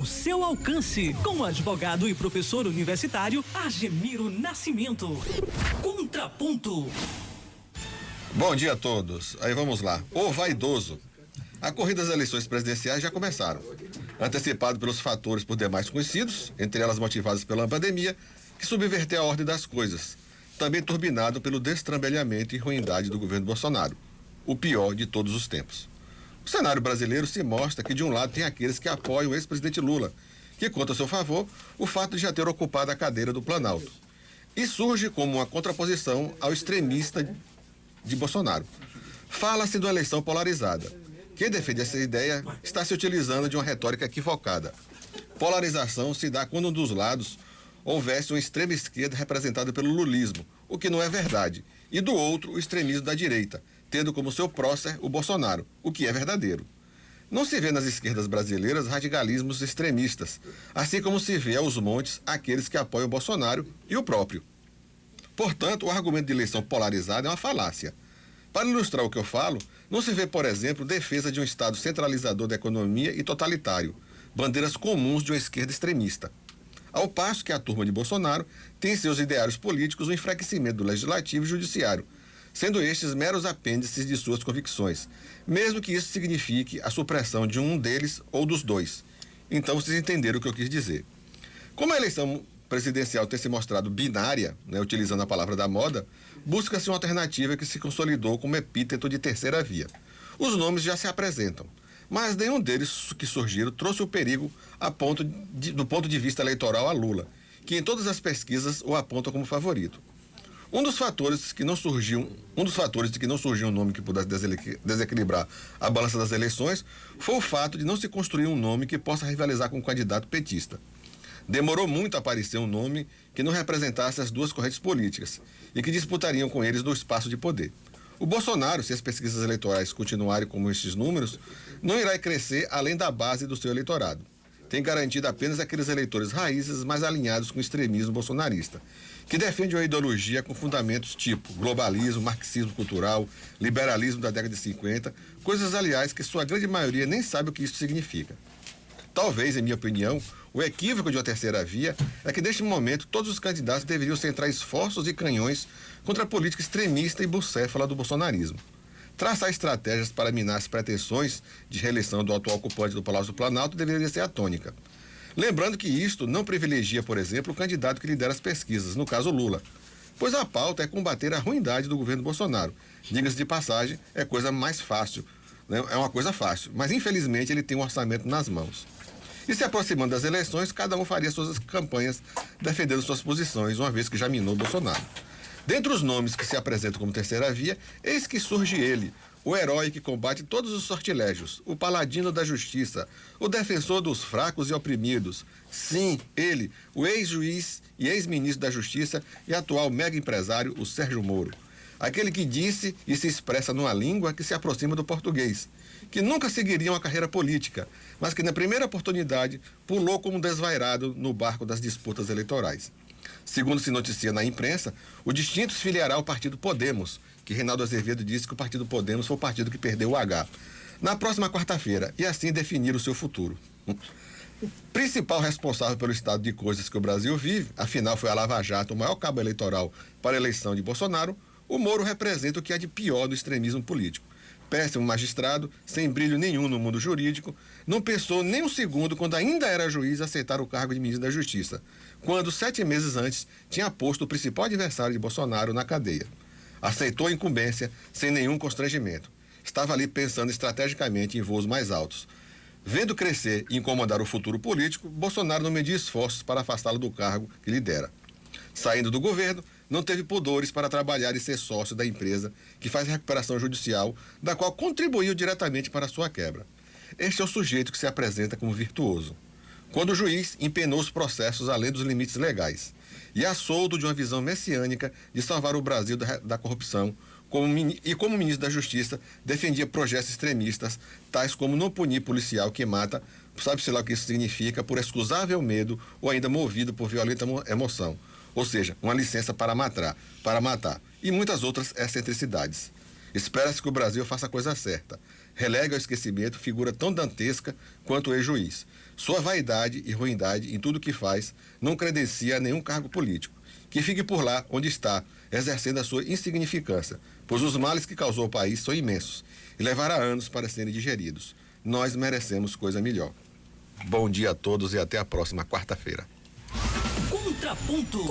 O seu alcance, com o advogado e professor universitário Argemiro Nascimento. Contraponto. Bom dia a todos. Aí vamos lá. O vaidoso. A corrida das eleições presidenciais já começaram. Antecipado pelos fatores por demais conhecidos, entre elas motivadas pela pandemia, que subverteu a ordem das coisas. Também turbinado pelo destrambelhamento e ruindade do governo Bolsonaro. O pior de todos os tempos. O cenário brasileiro se mostra que, de um lado, tem aqueles que apoiam o ex-presidente Lula, que conta a seu favor o fato de já ter ocupado a cadeira do Planalto. E surge como uma contraposição ao extremista de Bolsonaro. Fala-se de uma eleição polarizada. Quem defende essa ideia está se utilizando de uma retórica equivocada. Polarização se dá quando um dos lados houvesse uma extrema esquerda representada pelo lulismo, o que não é verdade, e do outro o extremismo da direita, tendo como seu prócer o Bolsonaro, o que é verdadeiro. Não se vê nas esquerdas brasileiras radicalismos extremistas, assim como se vê aos montes aqueles que apoiam o Bolsonaro e o próprio. Portanto, o argumento de eleição polarizada é uma falácia. Para ilustrar o que eu falo, não se vê, por exemplo, defesa de um Estado centralizador da economia e totalitário, bandeiras comuns de uma esquerda extremista. Ao passo que a turma de Bolsonaro tem em seus ideários políticos o enfraquecimento do legislativo e judiciário, sendo estes meros apêndices de suas convicções, mesmo que isso signifique a supressão de um deles ou dos dois. Então vocês entenderam o que eu quis dizer. Como a eleição presidencial tem se mostrado binária, utilizando a palavra da moda, busca-se uma alternativa que se consolidou como epíteto de terceira via. Os nomes já se apresentam, mas nenhum deles que surgiram trouxe o perigo do ponto de vista eleitoral a Lula, que em todas as pesquisas o aponta como favorito. Um dos fatores de que não surgiu um nome que pudesse desequilibrar a balança das eleições foi o fato de não se construir um nome que possa rivalizar com o candidato petista. Demorou muito a aparecer um nome que não representasse as duas correntes políticas e que disputariam com eles do espaço de poder. O Bolsonaro, se as pesquisas eleitorais continuarem como estes números, não irá crescer além da base do seu eleitorado. Tem garantido apenas aqueles eleitores raízes mais alinhados com o extremismo bolsonarista, que defende uma ideologia com fundamentos tipo globalismo, marxismo cultural, liberalismo da década de 50, coisas, aliás, que sua grande maioria nem sabe o que isso significa. Talvez, em minha opinião, o equívoco de uma terceira via é que, neste momento, todos os candidatos deveriam centrar esforços e canhões contra a política extremista e bucéfala do bolsonarismo. Traçar estratégias para minar as pretensões de reeleição do atual ocupante do Palácio do Planalto deveria ser a tônica. Lembrando que isto não privilegia, por exemplo, o candidato que lidera as pesquisas, no caso Lula, pois a pauta é combater a ruindade do governo Bolsonaro. Diga-se de passagem, é coisa mais fácil, é uma coisa fácil, mas infelizmente ele tem um orçamento nas mãos. E se aproximando das eleições, cada um faria suas campanhas defendendo suas posições, uma vez que já minou Bolsonaro. Dentre os nomes que se apresentam como terceira via, eis que surge ele, o herói que combate todos os sortilégios, o paladino da justiça, o defensor dos fracos e oprimidos. Sim, ele, o ex-juiz e ex-ministro da Justiça e atual mega empresário, o Sérgio Moro. Aquele que disse e se expressa numa língua que se aproxima do português, que nunca seguiria uma carreira política, mas que na primeira oportunidade pulou como um desvairado no barco das disputas eleitorais. Segundo se noticia na imprensa, o distinto se filiará ao partido Podemos, que Reinaldo Azevedo disse que o partido Podemos foi o partido que perdeu o H, na próxima quarta-feira, e assim definir o seu futuro. Principal responsável pelo estado de coisas que o Brasil vive, afinal foi a Lava Jato o maior cabo eleitoral para a eleição de Bolsonaro, o Moro representa o que há de pior do extremismo político. Péssimo magistrado, sem brilho nenhum no mundo jurídico, não pensou nem um segundo quando ainda era juiz aceitar o cargo de ministro da Justiça, quando 7 meses antes tinha posto o principal adversário de Bolsonaro na cadeia. Aceitou a incumbência sem nenhum constrangimento. Estava ali pensando estrategicamente em voos mais altos. Vendo crescer e incomodar o futuro político, Bolsonaro não mediu esforços para afastá-lo do cargo que lidera. Saindo do governo, não teve pudores para trabalhar e ser sócio da empresa que faz a recuperação judicial, da qual contribuiu diretamente para a sua quebra. Este é o sujeito que se apresenta como virtuoso. Quando o juiz empenou os processos além dos limites legais e a soldo de uma visão messiânica de salvar o Brasil da corrupção, como ministro da Justiça, defendia projetos extremistas, tais como não punir policial que mata, sabe-se lá o que isso significa, por excusável medo ou ainda movido por violenta emoção. Ou seja, uma licença para matar, e muitas outras excentricidades. Espera-se que o Brasil faça a coisa certa. Relega ao esquecimento figura tão dantesca quanto o ex-juiz. Sua vaidade e ruindade em tudo que faz não credencia a nenhum cargo político. Que fique por lá onde está, exercendo a sua insignificância, pois os males que causou ao país são imensos e levará anos para serem digeridos. Nós merecemos coisa melhor. Bom dia a todos e até a próxima quarta-feira. Contraponto.